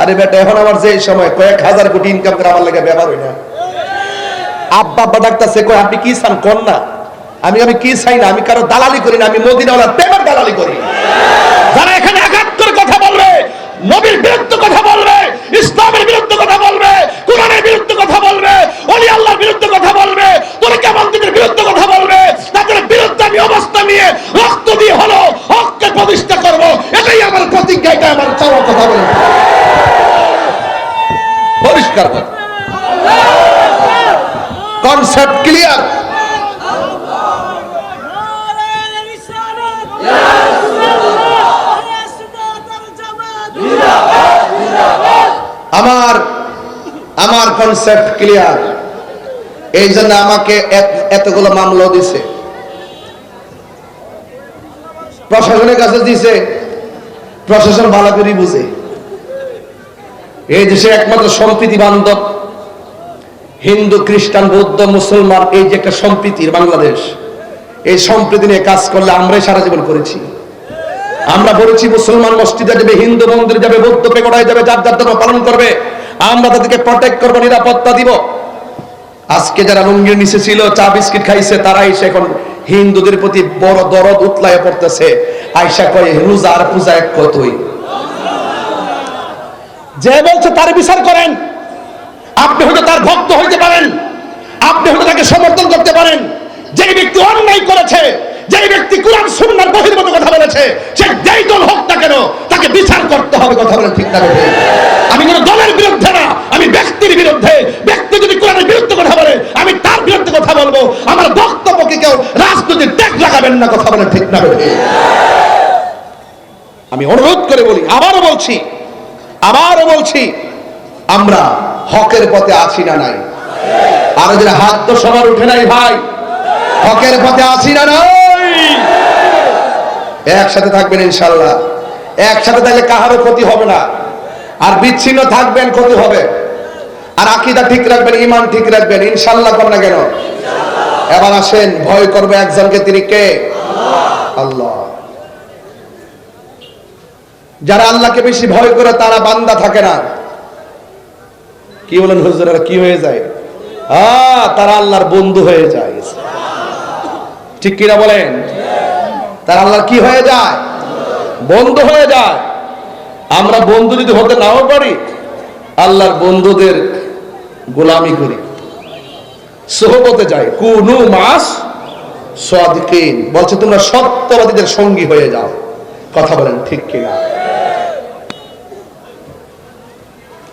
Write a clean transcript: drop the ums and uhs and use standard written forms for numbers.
আরে বেটা এখন আমার যে সময় কয়েক হাজার কোটি ইনকাম করে আমার লাগে ব্যবহার হয় না। আব্বা আব্বা ডাকতেছে, কই আপনি কি চান কোন না। আমি কি চাই না, আমি কারো দালালি করি না, আমি মদিনাওয়ালার প্রেমের দালালি করি। যারা এখানে আঘাত করে কথা বলবে, নবীর বিরুদ্ধে কথা বলবে, ইসলামের বিরুদ্ধে কথা বলবে, কোরআনের বিরুদ্ধে কথা বলবে, ওলি আল্লাহর বিরুদ্ধে কথা বলবে, তরিকা মন্দিরের বিরুদ্ধে কথা বলবে, তাদের বিরুদ্ধে আমি অবস্থা নিয়ে রক্ত দিয়ে হলো হককে প্রতিষ্ঠা করব। এটাই আমার প্রতিজ্ঞা, এটা আমার চাওয়া। কথা বলেন পরিষ্কার কথা, কনসেপ্ট ক্লিয়ার। আমার কনসেপ্ট ক্লিয়ার। এই জন্য আমাকে এতগুলো মামলা দিছে, প্রশাসনের কাছে দিছে। প্রশাসন ভালো করে বুঝে এই দেশে একমাত্র সম্প্রীতি বান্ধব হিন্দু, খ্রিস্টান, বৌদ্ধ, মুসলমান, এই যে একটা সম্প্রীতির বাংলাদেশ, এই সম্প্রীতি নিয়ে কাজ করলে আমরাই সারা জীবন করেছি। আমরা বলেছি মুসলমান মসজিদে যাবে, হিন্দু মন্দিরে যাবে, বৌদ্ধ পেগোড়ায় যাবে, যার যার ধর্ম পালন করবে, আমরা তাদেরকে প্রটেক্ট করবো, নিরাপত্তা দিব। আজকে যারা লুঙ্গির নিচে ছিল, চা বিস্কিট খাইছে, তারাই এখন হিন্দুদের প্রতি বড় দরদ উতলায় পড়তেছে। আয়সা কয় রোজা আর পূজা এক কতই। যে বলছে তার বিচার করেন। আপনি হয়তো তার ভক্ত হইতে পারেন, আপনি হয়তো তাকে সমর্থন করতে পারেন। যে ব্যক্তি অন্যায় করেছে, যে ব্যক্তি কোরআন সুন্নাহর বহির্ভূত কথা বলেছে, সে যেই দল হোক না কেন, তাকে বিচার করতে হবে। কথা বলেন ঠিক না? আমি কোন দলের বিরুদ্ধে না, আমি ব্যক্তির বিরুদ্ধে। ব্যক্তি যদি কোরআনের বিরুদ্ধে কথা বলে, আমি তার বিরুদ্ধে কথা বলবো। আমার বক্তব্যকে কেউ রাজনৈতিক ট্যাগ লাগাবেন না। কথা বলেন ঠিক না? আমি অনুরোধ করে বলি, আবারও বলছি, আমরা হকের পথে আছি না নাই? আর যারা হাত তো সবার উঠে নাই ভাই, হকের পথে আছি না নাই? একসাথে থাকবেন ইনশাআল্লাহ। একসাথে থাকলে কাহারও ক্ষতি হবে না। আর বিচ্ছিন্ন থাকবেন, ক্ষতি হবে। আর আকীদা ঠিক রাখবেন, ঈমান ঠিক রাখবেন ইনশাআল্লাহ। কর না কেন? এবার আসেন, ভয় করবে একজনকে, তিনি কে? আল্লাহ। যারা আল্লাহকে বেশি ভয় করে তারা বান্দা থাকে না। কি বলেন হুজুর, কি হয়ে যায়? তারা আল্লাহর বন্ধু হয়ে যায়। ঠিক কিনা বলেন? তারা আল্লাহর কি হয়ে যায়? বন্ধু হয়ে যায়। আমরা বন্ধু যদি হতে নাও পারি, আল্লাহর বন্ধুদের গোলামি করি, সোহবতে যাই। কুনু মাস সাদিকিন বলছে তোমরা সত্যবাদীদের সঙ্গী হয়ে যাও। কথা বলেন ঠিক কিনা?